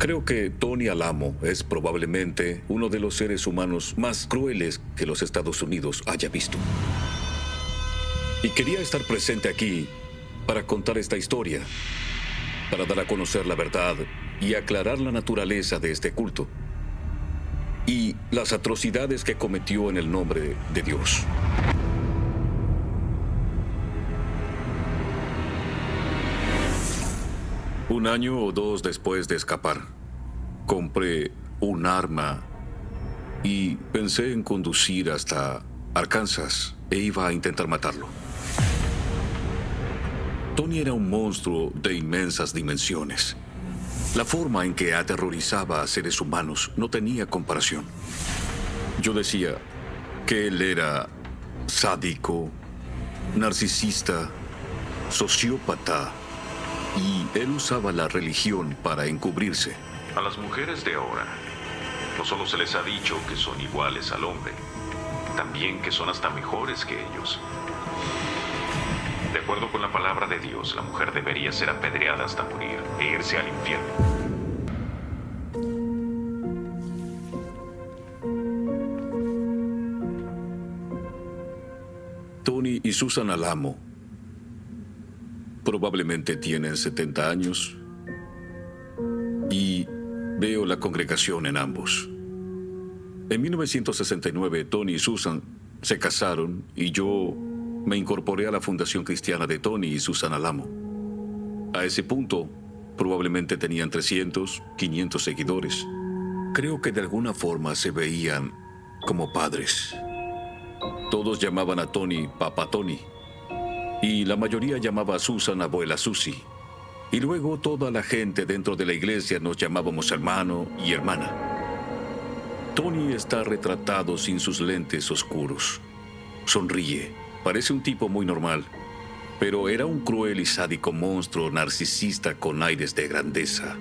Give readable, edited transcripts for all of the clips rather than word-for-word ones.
Creo que Tony Alamo es probablemente uno de los seres humanos más crueles que los Estados Unidos haya visto. Y quería estar presente aquí para contar esta historia, para dar a conocer la verdad y aclarar la naturaleza de este culto y las atrocidades que cometió en el nombre de Dios. Un año o dos después de escapar, compré un arma y pensé en conducir hasta Arkansas e iba a intentar matarlo. Tony era un monstruo de inmensas dimensiones. La forma en que aterrorizaba a seres humanos no tenía comparación. Yo decía que él era sádico, narcisista, sociópata, y él usaba la religión para encubrirse. A las mujeres de ahora, no solo se les ha dicho que son iguales al hombre, también que son hasta mejores que ellos. De acuerdo con la palabra de Dios, la mujer debería ser apedreada hasta morir e irse al infierno. Tony y Susan Alamo probablemente tienen 70 años y veo la congregación en ambos. En 1969, Tony y Susan se casaron y yo me incorporé a la fundación cristiana de Tony y Susan Alamo. A ese punto, probablemente tenían 300, 500 seguidores. Creo que de alguna forma se veían como padres. Todos llamaban a Tony Papá Tony. Y la mayoría llamaba a Susan Abuela Susie. Y luego toda la gente dentro de la iglesia nos llamábamos hermano y hermana. Tony está retratado sin sus lentes oscuros. Sonríe. Parece un tipo muy normal. Pero era un cruel y sádico monstruo narcisista con aires de grandeza.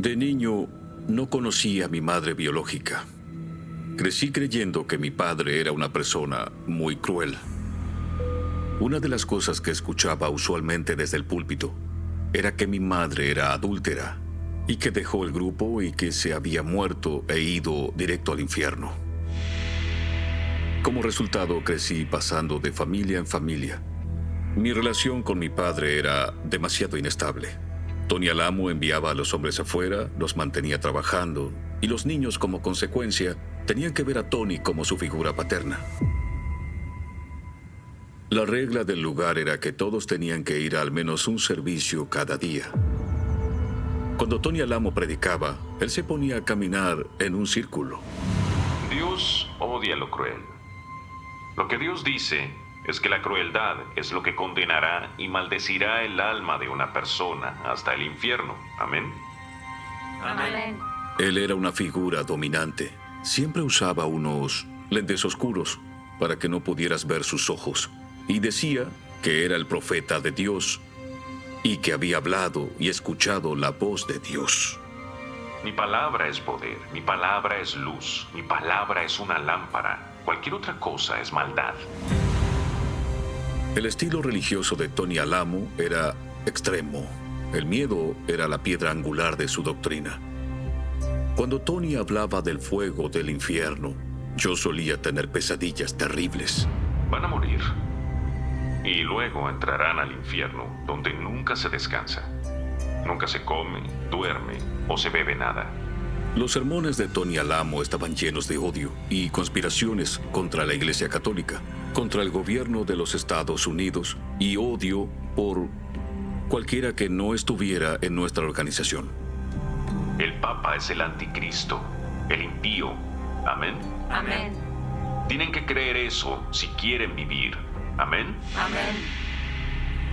De niño, no conocí a mi madre biológica. Crecí creyendo que mi padre era una persona muy cruel. Una de las cosas que escuchaba usualmente desde el púlpito era que mi madre era adúltera y que dejó el grupo y que se había muerto e ido directo al infierno. Como resultado, crecí pasando de familia en familia. Mi relación con mi padre era demasiado inestable. Tony Alamo enviaba a los hombres afuera, los mantenía trabajando, y los niños, como consecuencia, tenían que ver a Tony como su figura paterna. La regla del lugar era que todos tenían que ir a al menos un servicio cada día. Cuando Tony Alamo predicaba, él se ponía a caminar en un círculo. Dios odia lo cruel. Lo que Dios dice es que la crueldad es lo que condenará y maldecirá el alma de una persona hasta el infierno. Amén. Amén. Él era una figura dominante. Siempre usaba unos lentes oscuros para que no pudieras ver sus ojos. Y decía que era el profeta de Dios y que había hablado y escuchado la voz de Dios. Mi palabra es poder, mi palabra es luz, mi palabra es una lámpara. Cualquier otra cosa es maldad. El estilo religioso de Tony Alamo era extremo. El miedo era la piedra angular de su doctrina. Cuando Tony hablaba del fuego del infierno, yo solía tener pesadillas terribles. Van a morir. Y luego entrarán al infierno, donde nunca se descansa. Nunca se come, duerme o se bebe nada. Los sermones de Tony Alamo estaban llenos de odio y conspiraciones contra la Iglesia Católica, contra el gobierno de los Estados Unidos y odio por cualquiera que no estuviera en nuestra organización. El Papa es el anticristo, el impío. Amén. Amén. Tienen que creer eso si quieren vivir. Amén. Amén.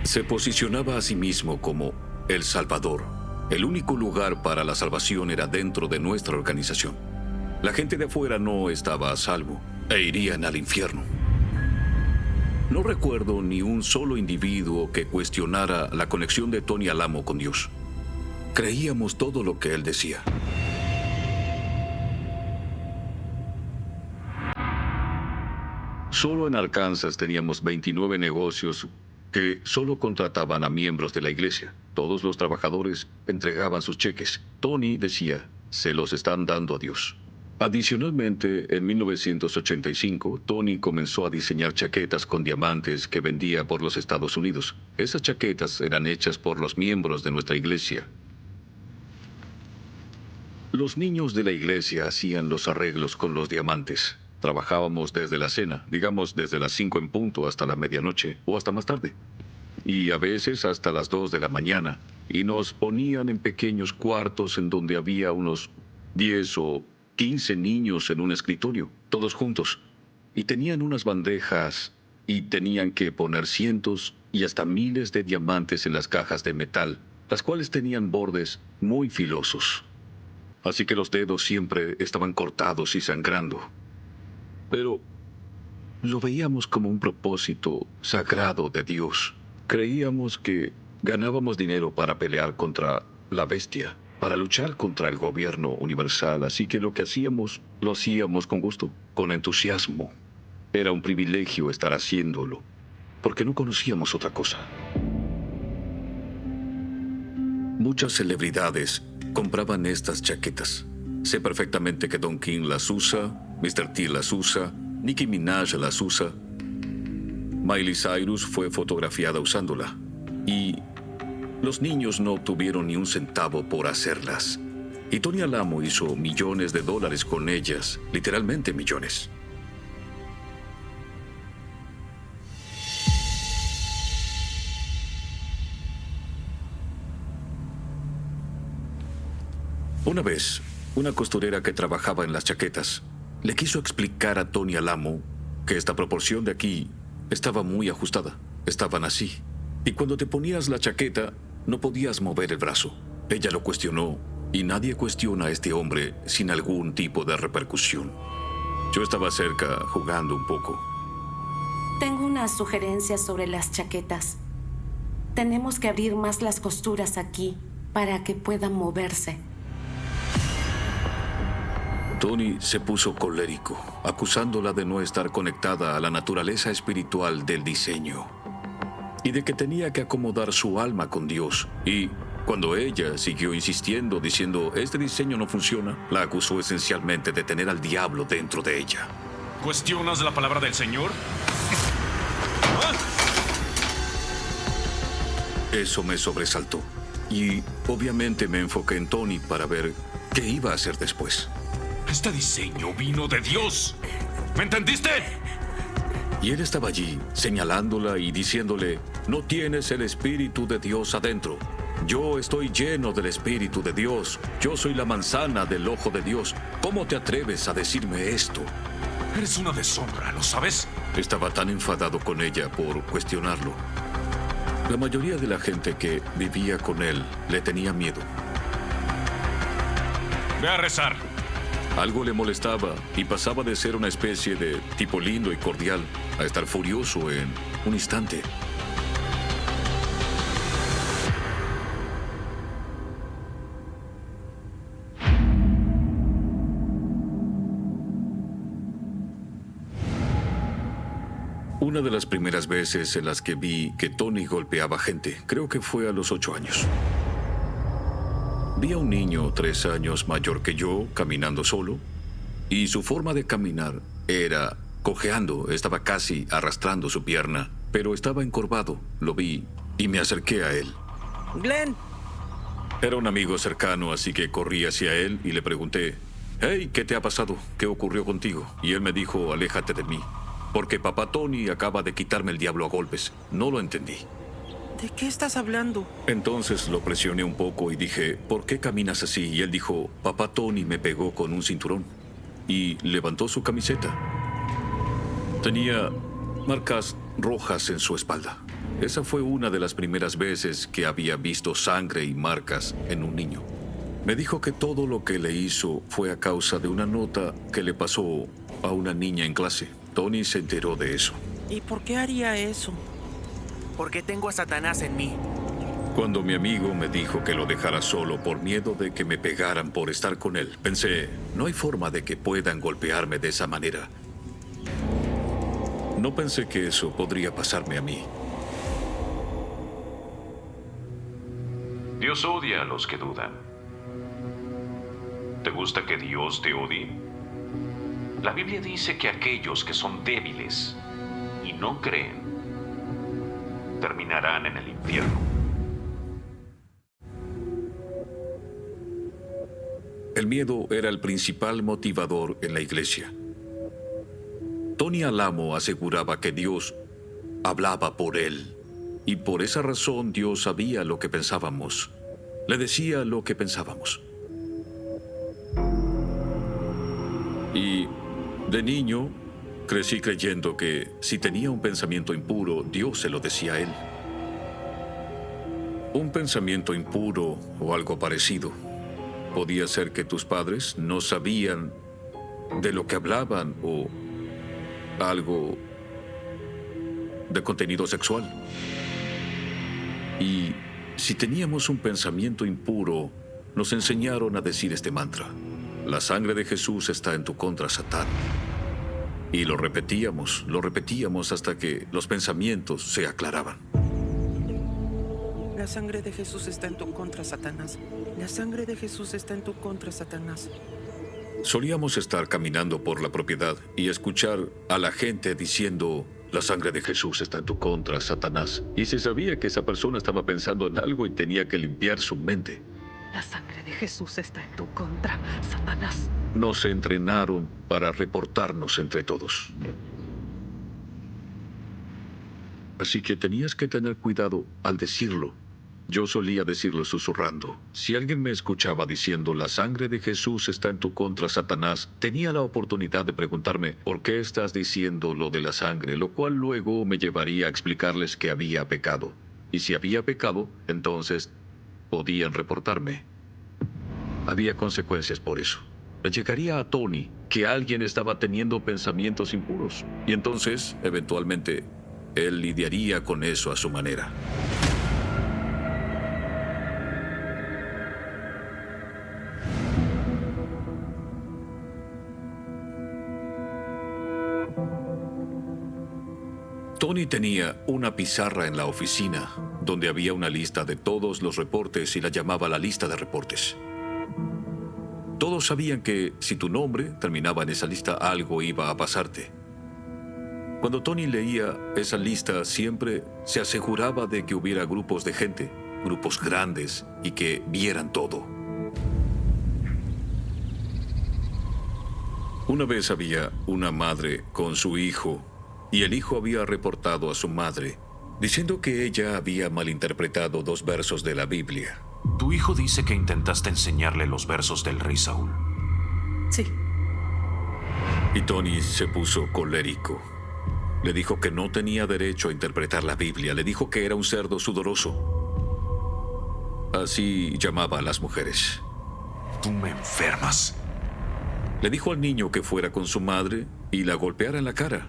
Se posicionaba a sí mismo como el Salvador. El único lugar para la salvación era dentro de nuestra organización. La gente de afuera no estaba a salvo e irían al infierno. No recuerdo ni un solo individuo que cuestionara la conexión de Tony Alamo con Dios. Creíamos todo lo que él decía. Solo en Arkansas teníamos 29 negocios que solo contrataban a miembros de la iglesia. Todos los trabajadores entregaban sus cheques. Tony decía, se los están dando a Dios. Adicionalmente, en 1985, Tony comenzó a diseñar chaquetas con diamantes que vendía por los Estados Unidos. Esas chaquetas eran hechas por los miembros de nuestra iglesia. Los niños de la iglesia hacían los arreglos con los diamantes. Trabajábamos desde la cena, digamos desde las 5 en punto hasta la medianoche o hasta más tarde. Y a veces hasta las 2 de la mañana. Y nos ponían en pequeños cuartos en donde había unos 10 o 15 niños en un escritorio, todos juntos. Y tenían unas bandejas y tenían que poner cientos y hasta miles de diamantes en las cajas de metal, las cuales tenían bordes muy filosos. Así que los dedos siempre estaban cortados y sangrando. Pero lo veíamos como un propósito sagrado de Dios. Creíamos que ganábamos dinero para pelear contra la bestia, para luchar contra el gobierno universal, así que lo que hacíamos, lo hacíamos con gusto, con entusiasmo. Era un privilegio estar haciéndolo, porque no conocíamos otra cosa. Muchas celebridades compraban estas chaquetas. Sé perfectamente que Don King las usa, Mr. T las usa, Nicki Minaj las usa. Miley Cyrus fue fotografiada usándola. Y los niños no obtuvieron ni un centavo por hacerlas. Y Tony Alamo hizo millones de dólares con ellas, literalmente millones. Una vez, una costurera que trabajaba en las chaquetas le quiso explicar a Tony Alamo que esta proporción de aquí estaba muy ajustada. Estaban así. Y cuando te ponías la chaqueta, no podías mover el brazo. Ella lo cuestionó, y nadie cuestiona a este hombre sin algún tipo de repercusión. Yo estaba cerca, jugando un poco. Tengo una sugerencia sobre las chaquetas. Tenemos que abrir más las costuras aquí para que puedan moverse. Tony se puso colérico, acusándola de no estar conectada a la naturaleza espiritual del diseño y de que tenía que acomodar su alma con Dios. Y cuando ella siguió insistiendo, diciendo, este diseño no funciona, la acusó esencialmente de tener al diablo dentro de ella. ¿Cuestionas la palabra del Señor? Eso me sobresaltó. Y obviamente me enfoqué en Tony para ver qué iba a hacer después. Este diseño vino de Dios. ¿Me entendiste? Y él estaba allí, señalándola y diciéndole, no tienes el Espíritu de Dios adentro. Yo estoy lleno del Espíritu de Dios. Yo soy la manzana del ojo de Dios. ¿Cómo te atreves a decirme esto? Eres una deshonra, ¿lo sabes? Estaba tan enfadado con ella por cuestionarlo. La mayoría de la gente que vivía con él le tenía miedo. Ve a rezar. Algo le molestaba y pasaba de ser una especie de tipo lindo y cordial a estar furioso en un instante. Una de las primeras veces en las que vi que Tony golpeaba gente, creo que fue a los 8 años. Vi a un niño 3 años mayor que yo caminando solo y su forma de caminar era cojeando, estaba casi arrastrando su pierna, pero estaba encorvado. Lo vi y me acerqué a él. Glenn. Era un amigo cercano, así que corrí hacia él y le pregunté, hey, ¿qué te ha pasado? ¿Qué ocurrió contigo? Y él me dijo, aléjate de mí, porque papá Tony acaba de quitarme el diablo a golpes. No lo entendí. ¿De qué estás hablando? Entonces lo presioné un poco y dije, ¿por qué caminas así? Y él dijo, papá Tony me pegó con un cinturón. Y levantó su camiseta. Tenía marcas rojas en su espalda. Esa fue una de las primeras veces que había visto sangre y marcas en un niño. Me dijo que todo lo que le hizo fue a causa de una nota que le pasó a una niña en clase. Tony se enteró de eso. ¿Y por qué haría eso? Porque tengo a Satanás en mí. Cuando mi amigo me dijo que lo dejara solo por miedo de que me pegaran por estar con él, pensé, no hay forma de que puedan golpearme de esa manera. No pensé que eso podría pasarme a mí. Dios odia a los que dudan. ¿Te gusta que Dios te odie? La Biblia dice que aquellos que son débiles y no creen terminarán en el infierno. El miedo era el principal motivador en la iglesia. Tony Alamo aseguraba que Dios hablaba por él, y por esa razón Dios sabía lo que pensábamos. Le decía lo que pensábamos. Y de niño crecí creyendo que si tenía un pensamiento impuro, Dios se lo decía a él. Un pensamiento impuro o algo parecido. Podía ser que tus padres no sabían de lo que hablaban o algo de contenido sexual. Y si teníamos un pensamiento impuro, nos enseñaron a decir este mantra: la sangre de Jesús está en tu contra, Satán. Y lo repetíamos hasta que los pensamientos se aclaraban. La sangre de Jesús está en tu contra, Satanás. La sangre de Jesús está en tu contra, Satanás. Solíamos estar caminando por la propiedad y escuchar a la gente diciendo: la sangre de Jesús está en tu contra, Satanás. Y se sabía que esa persona estaba pensando en algo y tenía que limpiar su mente. La sangre de Jesús está en tu contra, Satanás. Nos entrenaron para reportarnos entre todos. Así que tenías que tener cuidado al decirlo. Yo solía decirlo susurrando. Si alguien me escuchaba diciendo la sangre de Jesús está en tu contra, Satanás, tenía la oportunidad de preguntarme ¿por qué estás diciendo lo de la sangre? Lo cual luego me llevaría a explicarles que había pecado. Y si había pecado, entonces podían reportarme. Había consecuencias por eso. Le llegaría a Tony que alguien estaba teniendo pensamientos impuros. Y entonces, eventualmente, él lidiaría con eso a su manera. Tony tenía una pizarra en la oficina donde había una lista de todos los reportes y la llamaba la lista de reportes. Todos sabían que si tu nombre terminaba en esa lista, algo iba a pasarte. Cuando Tony leía esa lista, siempre se aseguraba de que hubiera grupos de gente, grupos grandes, y que vieran todo. Una vez había una madre con su hijo, y el hijo había reportado a su madre, diciendo que ella había malinterpretado 2 versos de la Biblia. Tu hijo dice que intentaste enseñarle los versos del rey Saúl. Sí. Y Tony se puso colérico. Le dijo que no tenía derecho a interpretar la Biblia. Le dijo que era un cerdo sudoroso. Así llamaba a las mujeres. Tú me enfermas. Le dijo al niño que fuera con su madre y la golpeara en la cara.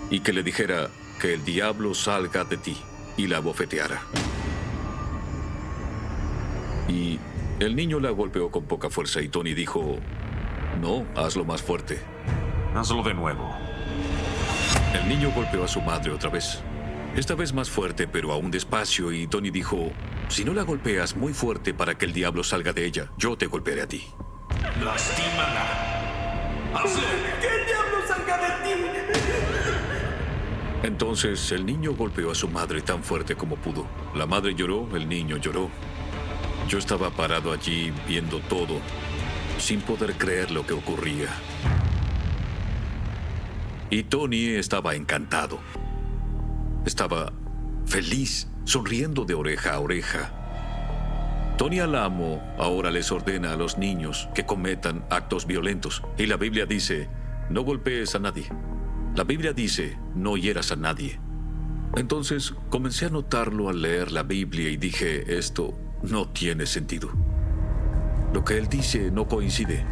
Y que le dijera que el diablo salga de ti y la abofeteara. Y el niño la golpeó con poca fuerza y Tony dijo: no, hazlo más fuerte. Hazlo de nuevo. El niño golpeó a su madre otra vez. Esta vez más fuerte, pero aún despacio, y Tony dijo: si no la golpeas muy fuerte para que el diablo salga de ella, yo te golpearé a ti. ¡Lastímala! ¡Hazlo! ¡Que el diablo salga de ti! Entonces el niño golpeó a su madre tan fuerte como pudo. La madre lloró, el niño lloró. Yo estaba parado allí viendo todo, sin poder creer lo que ocurría. Y Tony estaba encantado. Estaba feliz, sonriendo de oreja a oreja. Tony Alamo ahora les ordena a los niños que cometan actos violentos. Y la Biblia dice: no golpees a nadie. La Biblia dice: no hieras a nadie. Entonces comencé a notarlo al leer la Biblia y dije: esto no tiene sentido. Lo que él dice no coincide.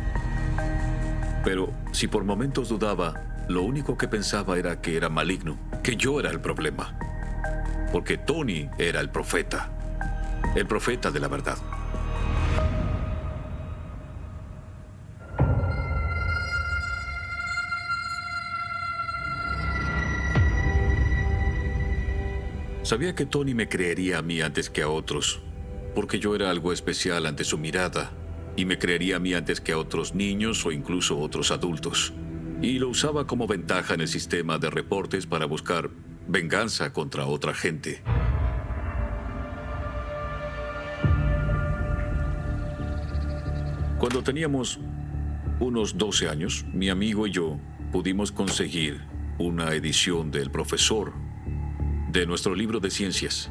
Pero si por momentos dudaba, lo único que pensaba era que era maligno, que yo era el problema. Porque Tony era el profeta de la verdad. Sabía que Tony me creería a mí antes que a otros, porque yo era algo especial ante su mirada, y me creería a mí antes que a otros niños o incluso otros adultos. Y lo usaba como ventaja en el sistema de reportes para buscar venganza contra otra gente. Cuando teníamos unos 12 años, mi amigo y yo pudimos conseguir una edición del profesor de nuestro libro de ciencias.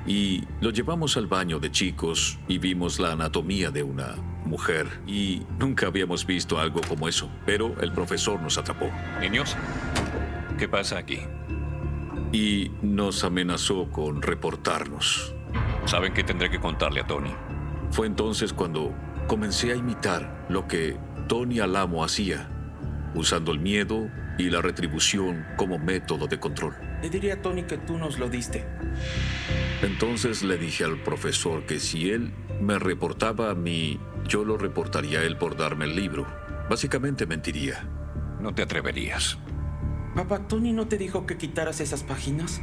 Y lo llevamos al baño de chicos y vimos la anatomía de una mujer. Y nunca habíamos visto algo como eso, pero el profesor nos atrapó. Niños, ¿qué pasa aquí? Y nos amenazó con reportarnos. Saben que tendré que contarle a Tony. Fue entonces cuando comencé a imitar lo que Tony Alamo hacía, usando el miedo y la retribución como método de control. Le diré a Tony que tú nos lo diste. Entonces le dije al profesor que si él me reportaba a mí, yo lo reportaría a él por darme el libro. Básicamente mentiría. No te atreverías. Papá, ¿Tony no te dijo que quitaras esas páginas?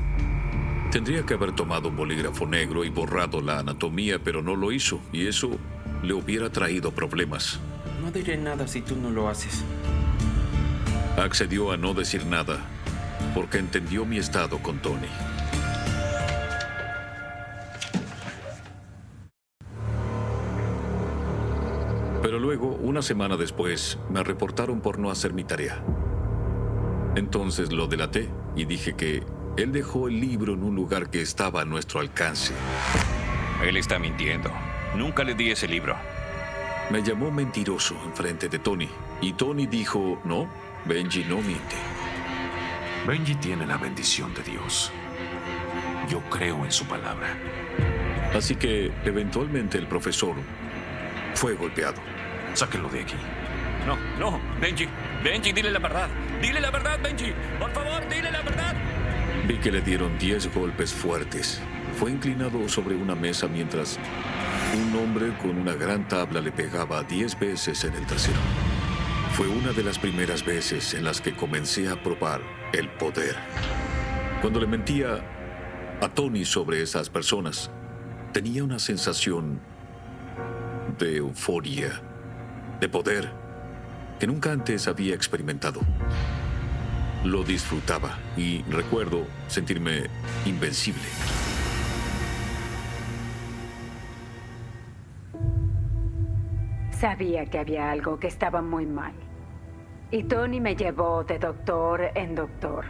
Tendría que haber tomado un bolígrafo negro y borrado la anatomía, pero no lo hizo, y eso le hubiera traído problemas. No diré nada si tú no lo haces. Accedió a no decir nada, porque entendió mi estado con Tony. Pero luego, una semana después, me reportaron por no hacer mi tarea. Entonces lo delaté y dije que él dejó el libro en un lugar que estaba a nuestro alcance. Él está mintiendo. Nunca le di ese libro. Me llamó mentiroso enfrente de Tony, y Tony dijo, no, Benji no miente. Benji tiene la bendición de Dios. Yo creo en su palabra. Así que, eventualmente, el profesor fue golpeado. Sáquenlo de aquí. No, no, Benji. Benji, dile la verdad. Dile la verdad, Benji. Por favor, dile la verdad. Vi que le dieron 10 golpes fuertes. Fue inclinado sobre una mesa mientras un hombre con una gran tabla le pegaba 10 veces en el trasero. Fue una de las primeras veces en las que comencé a probar el poder. Cuando le mentía a Tony sobre esas personas, tenía una sensación de euforia, de poder, que nunca antes había experimentado. Lo disfrutaba y recuerdo sentirme invencible. Sabía que había algo que estaba muy mal. Y Tony me llevó de doctor en doctor.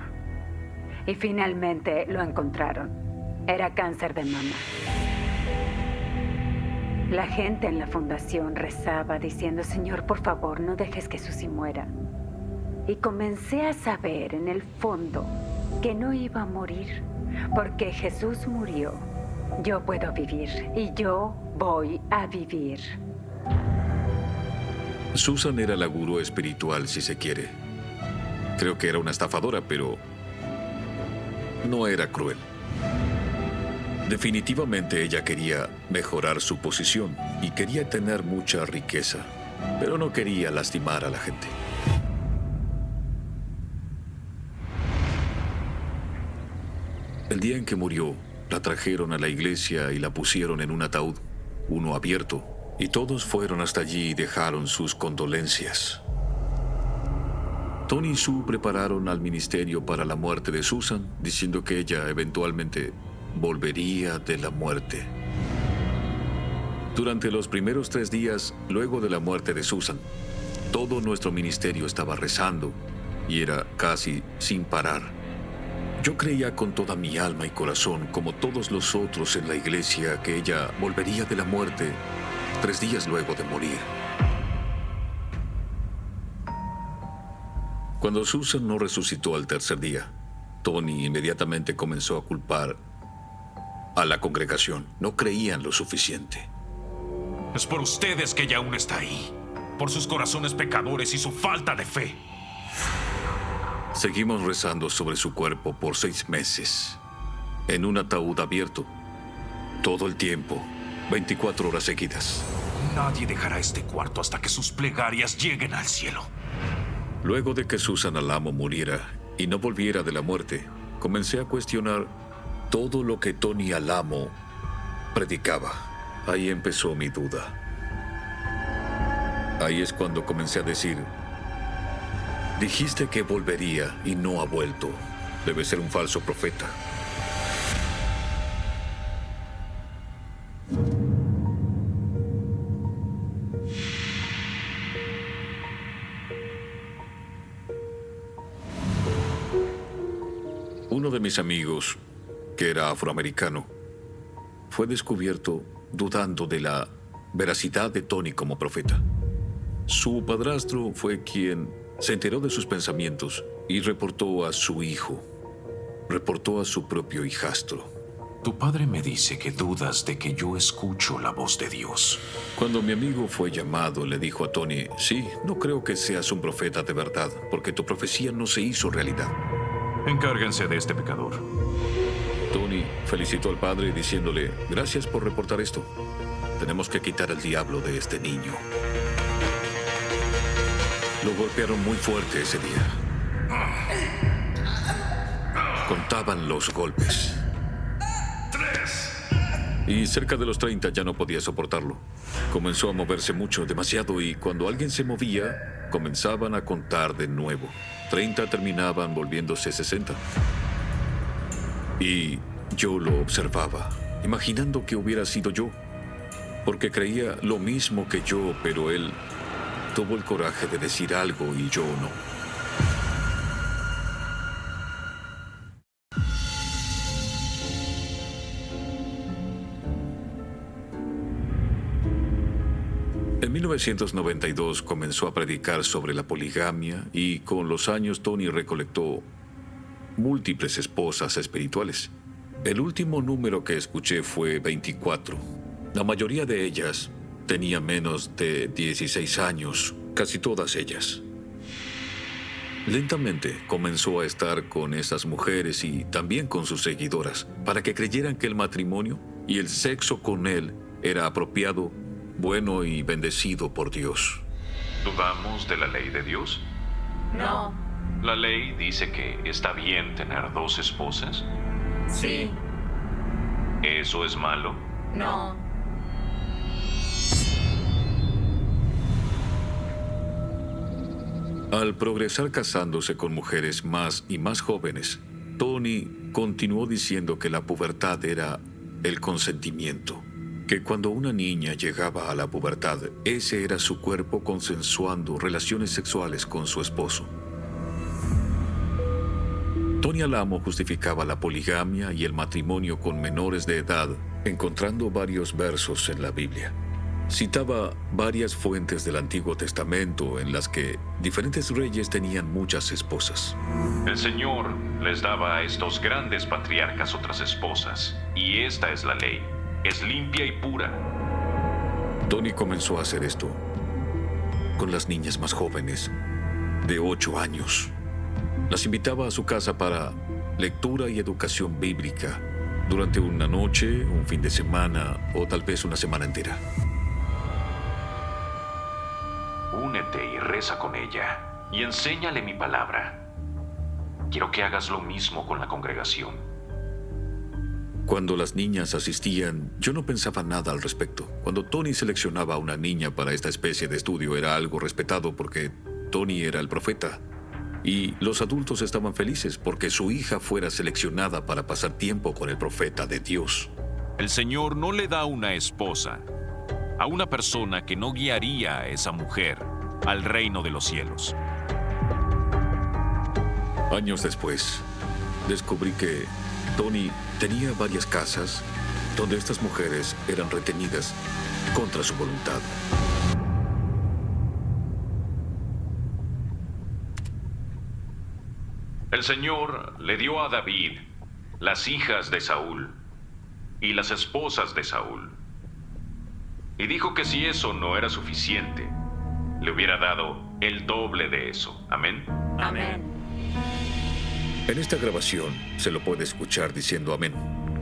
Y finalmente lo encontraron. Era cáncer de mama. La gente en la fundación rezaba diciendo, Señor, por favor, no dejes que Susie muera. Y comencé a saber en el fondo que no iba a morir. Porque Jesús murió. Yo puedo vivir y yo voy a vivir. Susan era la gurú espiritual, si se quiere. Creo que era una estafadora, pero no era cruel. Definitivamente ella quería mejorar su posición y quería tener mucha riqueza, pero no quería lastimar a la gente. El día en que murió, la trajeron a la iglesia y la pusieron en un ataúd, uno abierto, y todos fueron hasta allí y dejaron sus condolencias. Tony y Sue prepararon al ministerio para la muerte de Susan, diciendo que ella eventualmente volvería de la muerte. Durante los primeros 3 días, luego de la muerte de Susan, todo nuestro ministerio estaba rezando y era casi sin parar. Yo creía con toda mi alma y corazón, como todos los otros en la iglesia, que ella volvería de la muerte 3 días luego de morir. Cuando Susan no resucitó al tercer día, Tony inmediatamente comenzó a culpar a la congregación. No creían lo suficiente. Es por ustedes que ella aún está ahí. Por sus corazones pecadores y su falta de fe. Seguimos rezando sobre su cuerpo por 6 meses, en un ataúd abierto, todo el tiempo, 24 horas seguidas. Nadie dejará este cuarto hasta que sus plegarias lleguen al cielo. Luego de que Susan Alamo muriera y no volviera de la muerte, comencé a cuestionar todo lo que Tony Alamo predicaba. Ahí empezó mi duda. Ahí es cuando comencé a decir: dijiste que volvería y no ha vuelto. Debe ser un falso profeta. Uno de mis amigos, que era afroamericano, fue descubierto dudando de la veracidad de Tony como profeta. Su padrastro fue quien se enteró de sus pensamientos y reportó a su hijo. Reportó a su propio hijastro. Tu padre me dice que dudas de que yo escucho la voz de Dios. Cuando mi amigo fue llamado, le dijo a Tony: sí, no creo que seas un profeta de verdad, porque tu profecía no se hizo realidad. Encárguense de este pecador. Tony felicitó al padre diciéndole: gracias por reportar esto. Tenemos que quitar al diablo de este niño. Lo golpearon muy fuerte ese día. Contaban los golpes. 3. Y cerca de los 30 ya no podía soportarlo. Comenzó a moverse mucho, demasiado, y cuando alguien se movía, comenzaban a contar de nuevo. 30 terminaban volviéndose 60. Y yo lo observaba, imaginando que hubiera sido yo, porque creía lo mismo que yo, pero él tuvo el coraje de decir algo y yo no. En 1992 comenzó a predicar sobre la poligamia y con los años Tony recolectó múltiples esposas espirituales. El último número que escuché fue 24. La mayoría de ellas tenían menos de 16 años, casi todas ellas. Lentamente comenzó a estar con esas mujeres y también con sus seguidoras para que creyeran que el matrimonio y el sexo con él era apropiado, bueno y bendecido por Dios. ¿Dudamos de la ley de Dios? No. ¿La ley dice que está bien tener 2 esposas? Sí. ¿Eso es malo? No. Al progresar casándose con mujeres más y más jóvenes, Tony continuó diciendo que la pubertad era el consentimiento, que cuando una niña llegaba a la pubertad, ese era su cuerpo consensuando relaciones sexuales con su esposo. Tony Alamo justificaba la poligamia y el matrimonio con menores de edad, encontrando varios versos en la Biblia. Citaba varias fuentes del Antiguo Testamento en las que diferentes reyes tenían muchas esposas. El Señor les daba a estos grandes patriarcas otras esposas, y esta es la ley. Es limpia y pura. Tony comenzó a hacer esto con las niñas más jóvenes, de 8 años. Las invitaba a su casa para lectura y educación bíblica durante una noche, un fin de semana o tal vez una semana entera. Únete y reza con ella y enséñale mi palabra. Quiero que hagas lo mismo con la congregación. Cuando las niñas asistían, yo no pensaba nada al respecto. Cuando Tony seleccionaba a una niña para esta especie de estudio, era algo respetado porque Tony era el profeta. Y los adultos estaban felices porque su hija fuera seleccionada para pasar tiempo con el profeta de Dios. El Señor no le da una esposa a una persona que no guiaría a esa mujer al reino de los cielos. Años después, descubrí que Tony tenía varias casas donde estas mujeres eran retenidas contra su voluntad. El Señor le dio a David las hijas de Saúl y las esposas de Saúl. Y dijo que si eso no era suficiente, le hubiera dado el doble de eso. Amén. Amén. En esta grabación se lo puede escuchar diciendo amén.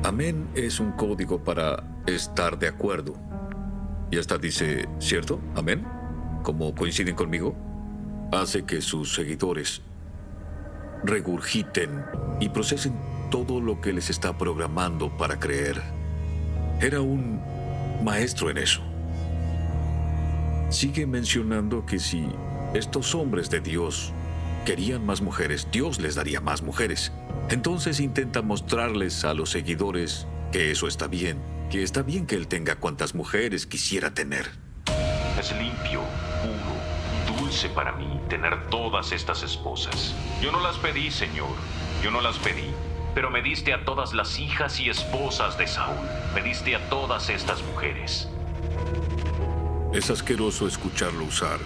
Amén es un código para estar de acuerdo. Y hasta dice, ¿cierto? Amén. ¿Cómo coinciden conmigo? Hace que sus seguidores regurgiten y procesen todo lo que les está programando para creer. Era un maestro en eso. Sigue mencionando que si estos hombres de Dios querían más mujeres, Dios les daría más mujeres. Entonces intenta mostrarles a los seguidores que eso está bien, que está bien que él tenga cuantas mujeres quisiera tener. Es limpio, puro, dulce para mí tener todas estas esposas. Yo no las pedí, Señor, yo no las pedí, pero me diste a todas las hijas y esposas de Saúl. Me diste a todas estas mujeres. Es asqueroso escucharlo usar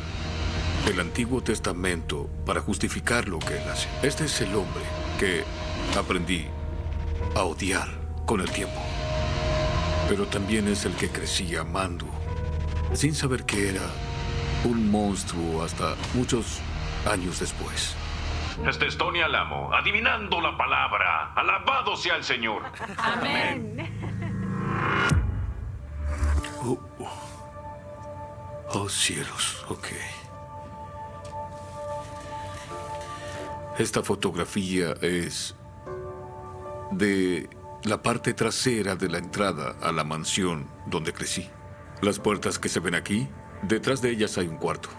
el Antiguo Testamento para justificar lo que él hace. Este es el hombre que aprendí a odiar con el tiempo. Pero también es el que crecí amando, sin saber que era un monstruo hasta muchos años después. Este es Tony Alamo, adivinando la palabra. Alabado sea el Señor. Amén. Oh, cielos, ok. Esta fotografía es de la parte trasera de la entrada a la mansión donde crecí. Las puertas que se ven aquí, detrás de ellas hay un cuarto.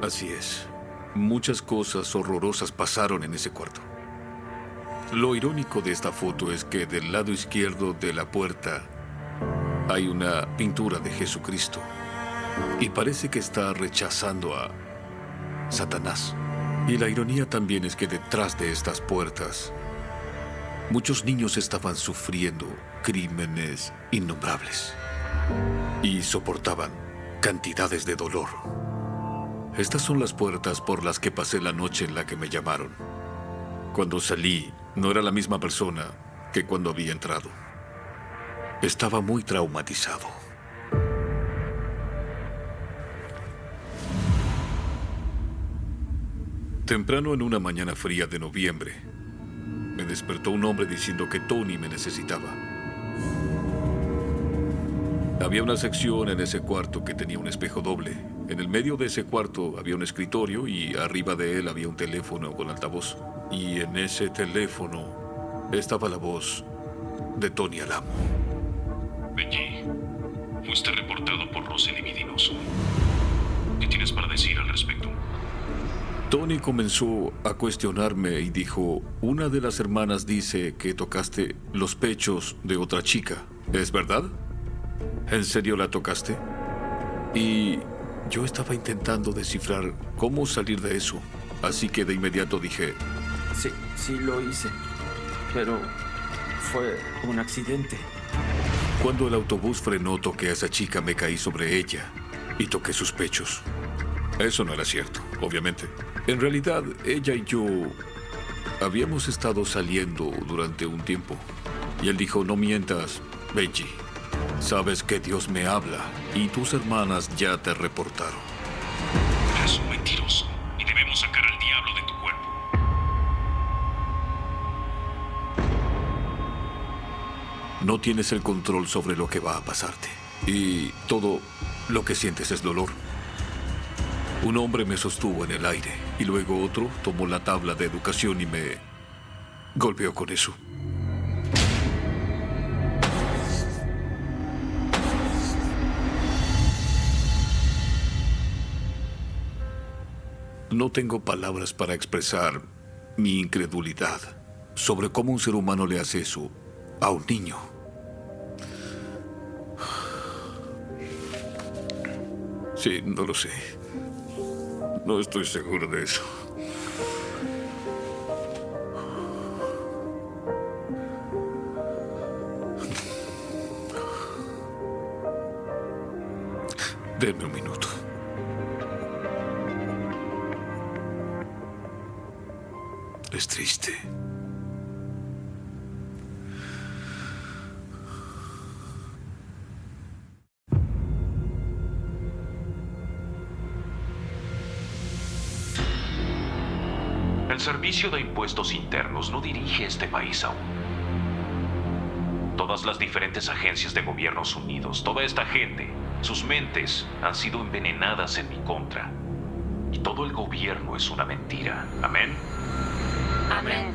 Así es. Muchas cosas horrorosas pasaron en ese cuarto. Lo irónico de esta foto es que del lado izquierdo de la puerta hay una pintura de Jesucristo. Y parece que está rechazando a Satanás. Y la ironía también es que detrás de estas puertas, muchos niños estaban sufriendo crímenes innombrables y soportaban cantidades de dolor. Estas son las puertas por las que pasé la noche en la que me llamaron. Cuando salí, no era la misma persona que cuando había entrado. Estaba muy traumatizado. Temprano en una mañana fría de noviembre, me despertó un hombre diciendo que Tony me necesitaba. Había una sección en ese cuarto que tenía un espejo doble. En el medio de ese cuarto había un escritorio y arriba de él había un teléfono con altavoz. Y en ese teléfono estaba la voz de Tony Alamo. Benji, fuiste reportado por Russell y Vidinoso. ¿Qué tienes para decir al respecto? Tony comenzó a cuestionarme y dijo, una de las hermanas dice que tocaste los pechos de otra chica. ¿Es verdad? ¿En serio la tocaste? Y yo estaba intentando descifrar cómo salir de eso. Así que de inmediato dije, Sí, lo hice. Pero fue un accidente. Cuando el autobús frenó, toqué a esa chica, me caí sobre ella y toqué sus pechos. Eso no era cierto, obviamente. En realidad, ella y yo habíamos estado saliendo durante un tiempo. Y él dijo, no mientas, Benji. Sabes que Dios me habla y tus hermanas ya te reportaron. Eres un mentiroso y debemos sacar al diablo de tu cuerpo. No tienes el control sobre lo que va a pasarte. Y todo lo que sientes es dolor. Un hombre me sostuvo en el aire y luego otro tomó la tabla de educación y me golpeó con eso. No tengo palabras para expresar mi incredulidad sobre cómo un ser humano le hace eso a un niño. Sí, no lo sé. No estoy seguro de eso. Denme un minuto. Es triste. El Servicio de Impuestos Internos no dirige este país aún. Todas las diferentes agencias de gobiernos unidos, toda esta gente, sus mentes han sido envenenadas en mi contra. Y todo el gobierno es una mentira. ¿Amén? Amén.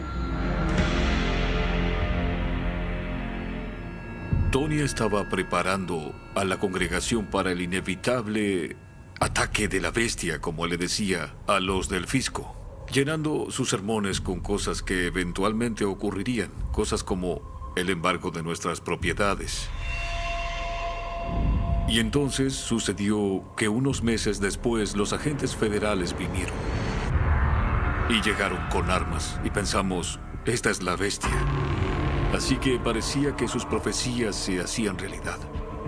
Tony estaba preparando a la congregación para el inevitable ataque de la bestia, como le decía a los del fisco, llenando sus sermones con cosas que eventualmente ocurrirían, cosas como el embargo de nuestras propiedades. Y entonces sucedió que unos meses después los agentes federales vinieron y llegaron con armas y pensamos, esta es la bestia. Así que parecía que sus profecías se hacían realidad.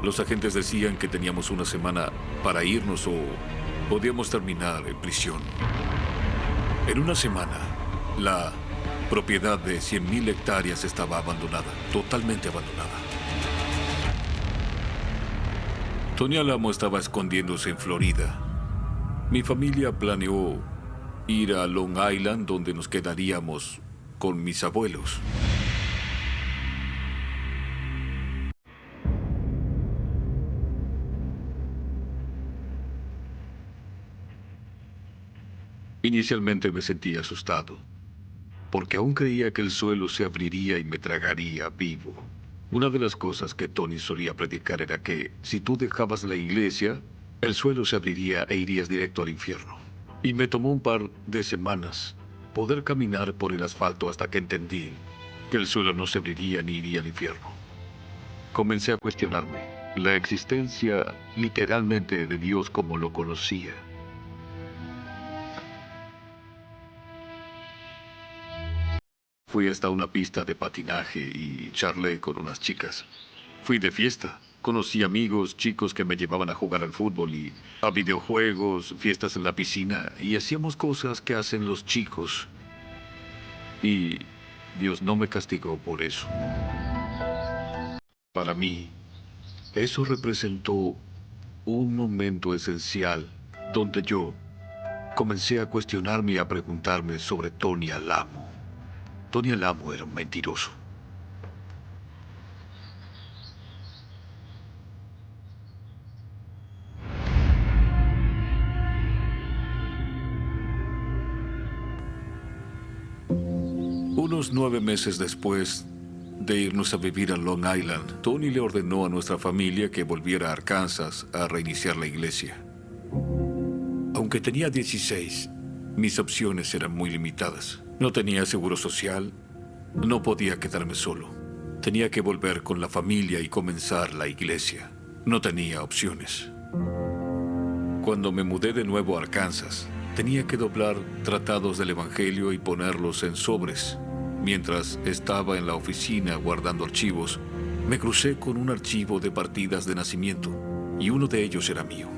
Los agentes decían que teníamos una semana para irnos o podíamos terminar en prisión. En una semana, la propiedad de 100,000 hectáreas estaba abandonada, totalmente abandonada. Tony Alamo estaba escondiéndose en Florida. Mi familia planeó ir a Long Island, donde nos quedaríamos con mis abuelos. Inicialmente me sentí asustado, porque aún creía que el suelo se abriría y me tragaría vivo. Una de las cosas que Tony solía predicar era que si tú dejabas la iglesia, el suelo se abriría e irías directo al infierno. Y me tomó un par de semanas poder caminar por el asfalto hasta que entendí que el suelo no se abriría ni iría al infierno. Comencé a cuestionarme la existencia literalmente de Dios como lo conocía. Fui hasta una pista de patinaje y charlé con unas chicas. Fui de fiesta. Conocí amigos, chicos que me llevaban a jugar al fútbol y a videojuegos, fiestas en la piscina, y hacíamos cosas que hacen los chicos. Y Dios no me castigó por eso. Para mí, eso representó un momento esencial donde yo comencé a cuestionarme y a preguntarme sobre Tony Alamo. Tony Alamo era un mentiroso. Unos 9 meses después de irnos a vivir a Long Island, Tony le ordenó a nuestra familia que volviera a Arkansas a reiniciar la iglesia. Aunque tenía 16, mis opciones eran muy limitadas. No tenía seguro social, no podía quedarme solo. Tenía que volver con la familia y comenzar la iglesia. No tenía opciones. Cuando me mudé de nuevo a Arkansas, tenía que doblar tratados del Evangelio y ponerlos en sobres. Mientras estaba en la oficina guardando archivos, me crucé con un archivo de partidas de nacimiento, y uno de ellos era mío.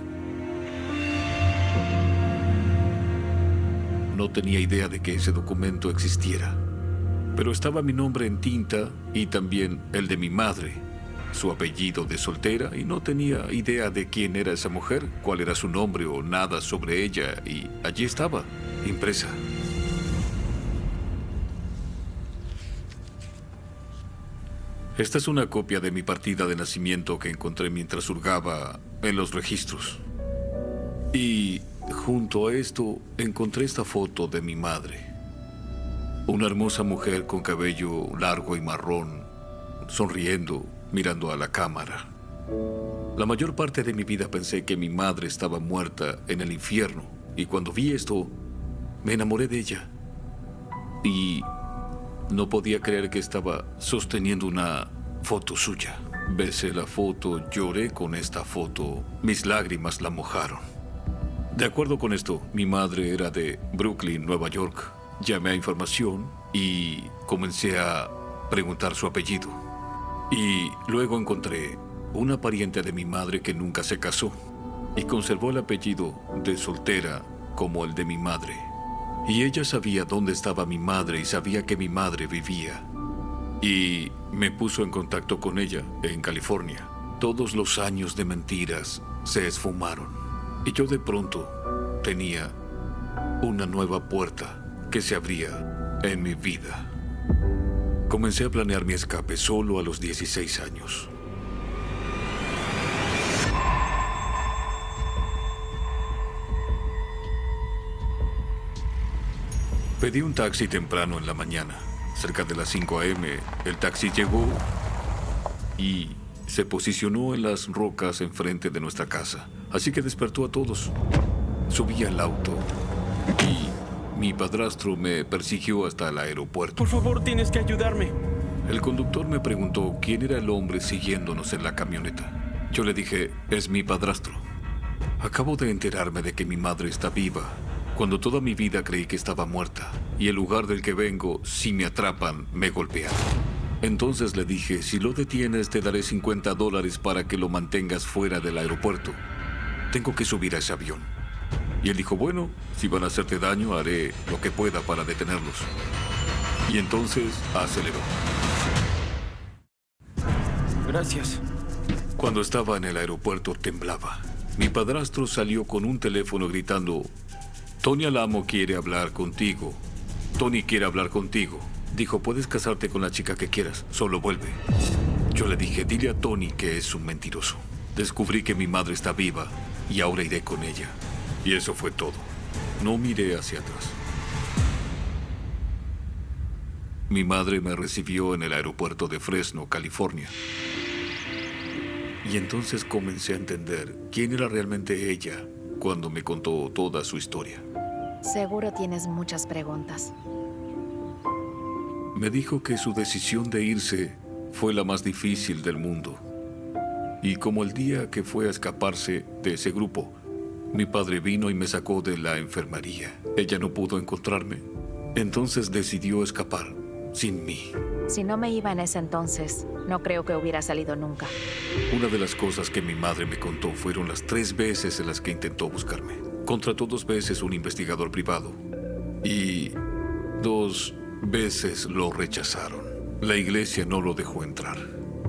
No tenía idea de que ese documento existiera, pero estaba mi nombre en tinta y también el de mi madre, su apellido de soltera, y no tenía idea de quién era esa mujer, cuál era su nombre o nada sobre ella, y allí estaba, impresa. Esta es una copia de mi partida de nacimiento que encontré mientras hurgaba en los registros. Y junto a esto encontré esta foto de mi madre. Una hermosa mujer con cabello largo y marrón, sonriendo, mirando a la cámara. La mayor parte de mi vida pensé que mi madre estaba muerta en el infierno, y cuando vi esto, me enamoré de ella. Y no podía creer que estaba sosteniendo una foto suya. Besé la foto, lloré con esta foto, mis lágrimas la mojaron. De acuerdo con esto, mi madre era de Brooklyn, Nueva York. Llamé a información y comencé a preguntar su apellido. Y luego encontré una pariente de mi madre que nunca se casó y conservó el apellido de soltera como el de mi madre. Y ella sabía dónde estaba mi madre y sabía que mi madre vivía. Y me puso en contacto con ella en California. Todos los años de mentiras se esfumaron. Y yo de pronto tenía una nueva puerta que se abría en mi vida. Comencé a planear mi escape solo a los 16 años. Pedí un taxi temprano en la mañana. Cerca de las 5 a.m., el taxi llegó y se posicionó en las rocas enfrente de nuestra casa. Así que despertó a todos. Subí al auto y mi padrastro me persiguió hasta el aeropuerto. Por favor, tienes que ayudarme. El conductor me preguntó quién era el hombre siguiéndonos en la camioneta. Yo le dije, es mi padrastro. Acabo de enterarme de que mi madre está viva, cuando toda mi vida creí que estaba muerta, y el lugar del que vengo, si me atrapan, me golpean. Entonces le dije, si lo detienes te daré $50 para que lo mantengas fuera del aeropuerto. Tengo que subir a ese avión. Y él dijo, bueno, si van a hacerte daño, haré lo que pueda para detenerlos. Y entonces aceleró. Gracias. Cuando estaba en el aeropuerto temblaba. Mi padrastro salió con un teléfono gritando, Tony Alamo quiere hablar contigo. Tony quiere hablar contigo. Dijo, puedes casarte con la chica que quieras, solo vuelve. Yo le dije, dile a Tony que es un mentiroso. Descubrí que mi madre está viva y ahora iré con ella. Y eso fue todo. No miré hacia atrás. Mi madre me recibió en el aeropuerto de Fresno, California. Y entonces comencé a entender quién era realmente ella cuando me contó toda su historia. Seguro tienes muchas preguntas. Me dijo que su decisión de irse fue la más difícil del mundo. Y como el día que fue a escaparse de ese grupo, mi padre vino y me sacó de la enfermería. Ella no pudo encontrarme. Entonces decidió escapar sin mí. Si no me iba en ese entonces, no creo que hubiera salido nunca. Una de las cosas que mi madre me contó fueron las 3 veces en las que intentó buscarme. Contrató 2 veces un investigador privado y 2 veces lo rechazaron. La iglesia no lo dejó entrar.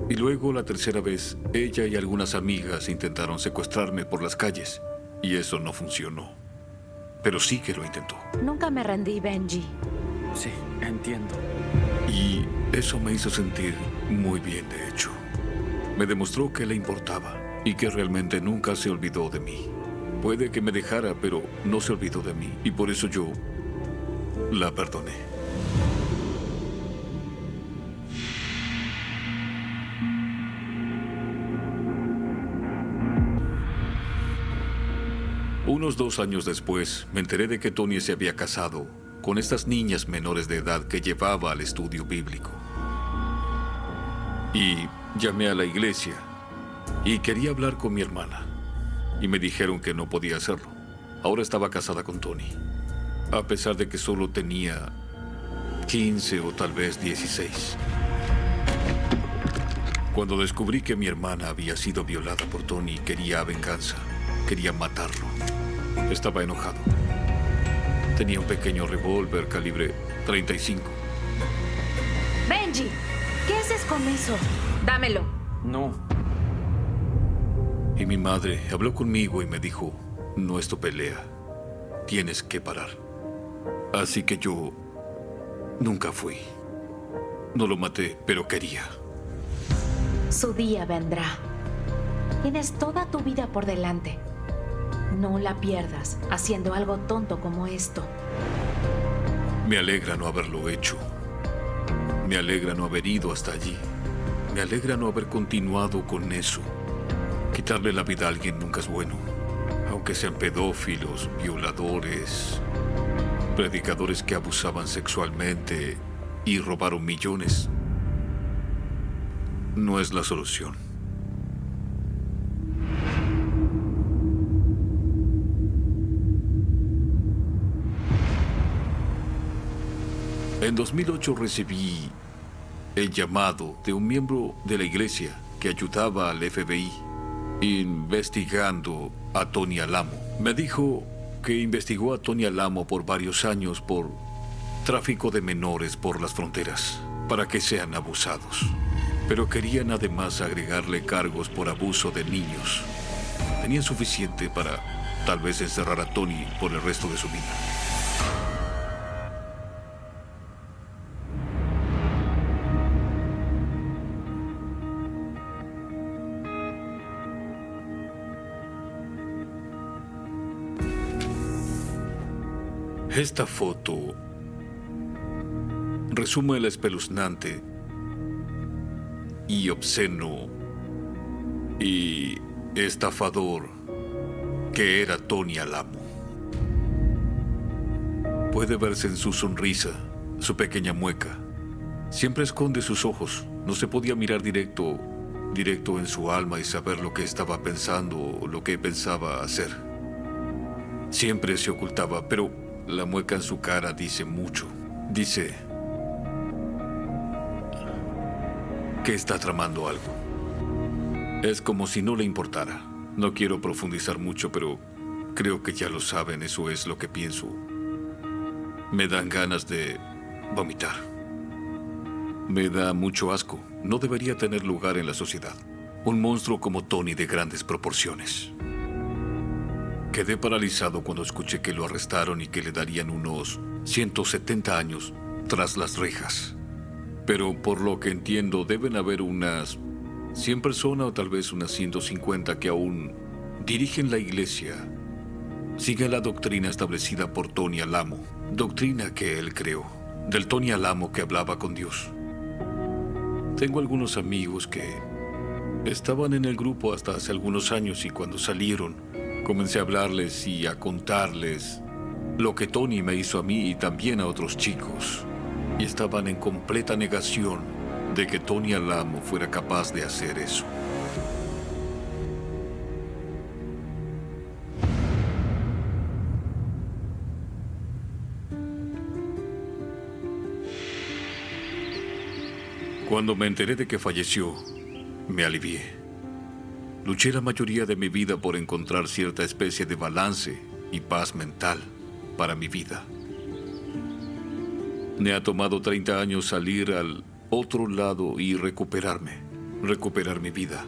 Y luego, la 3ª vez, ella y algunas amigas intentaron secuestrarme por las calles y eso no funcionó. Pero sí que lo intentó. Nunca me rendí, Benji. Sí, entiendo. Y eso me hizo sentir muy bien, de hecho. Me demostró que le importaba y que realmente nunca se olvidó de mí. Puede que me dejara, pero no se olvidó de mí. Y por eso yo la perdoné. Unos 2 años después, me enteré de que Tony se había casado con estas niñas menores de edad que llevaba al estudio bíblico. Y llamé a la iglesia y quería hablar con mi hermana. Y me dijeron que no podía hacerlo. Ahora estaba casada con Tony, a pesar de que solo tenía 15 o tal vez 16. Cuando descubrí que mi hermana había sido violada por Tony, quería venganza. Quería matarlo. Estaba enojado. Tenía un pequeño revólver calibre 35. Benji, ¿qué haces con eso? Dámelo. No. Y mi madre habló conmigo y me dijo, no es tu pelea. Tienes que parar. Así que yo nunca fui. No lo maté, pero quería. Su día vendrá. Tienes toda tu vida por delante. No la pierdas haciendo algo tonto como esto. Me alegra no haberlo hecho. Me alegra no haber ido hasta allí. Me alegra no haber continuado con eso. Quitarle la vida a alguien nunca es bueno. Aunque sean pedófilos, violadores, predicadores que abusaban sexualmente y robaron millones. No es la solución. En 2008 recibí el llamado de un miembro de la iglesia que ayudaba al FBI investigando a Tony Alamo. Me dijo que investigó a Tony Alamo por varios años por tráfico de menores por las fronteras para que sean abusados. Pero querían además agregarle cargos por abuso de niños. Tenían suficiente para tal vez encerrar a Tony por el resto de su vida. Esta foto resume el espeluznante y obsceno y estafador que era Tony Alamo. Puede verse en su sonrisa, su pequeña mueca. Siempre esconde sus ojos. No se podía mirar directo en su alma y saber lo que estaba pensando o lo que pensaba hacer. Siempre se ocultaba, pero la mueca en su cara dice mucho. Dice que está tramando algo. Es como si no le importara. No quiero profundizar mucho, pero creo que ya lo saben, eso es lo que pienso. Me dan ganas de vomitar. Me da mucho asco. No debería tener lugar en la sociedad. Un monstruo como Tony de grandes proporciones. Quedé paralizado cuando escuché que lo arrestaron y que le darían unos 170 años tras las rejas. Pero por lo que entiendo, deben haber unas 100 personas o tal vez unas 150 que aún dirigen la iglesia. Siguen la doctrina establecida por Tony Alamo. Doctrina que él creó. Del Tony Alamo que hablaba con Dios. Tengo algunos amigos que estaban en el grupo hasta hace algunos años y cuando salieron comencé a hablarles y a contarles lo que Tony me hizo a mí y también a otros chicos. Y estaban en completa negación de que Tony Alamo fuera capaz de hacer eso. Cuando me enteré de que falleció, me alivié. Luché la mayoría de mi vida por encontrar cierta especie de balance y paz mental para mi vida. Me ha tomado 30 años salir al otro lado y recuperar mi vida.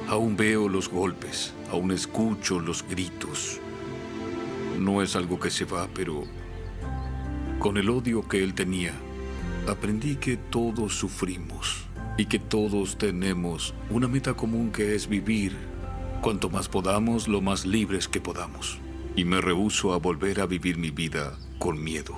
Aún veo los golpes, aún escucho los gritos. No es algo que se va, pero con el odio que él tenía, aprendí que todos sufrimos y que todos tenemos una meta común que es vivir cuanto más podamos, lo más libres que podamos. Y me rehúso a volver a vivir mi vida con miedo.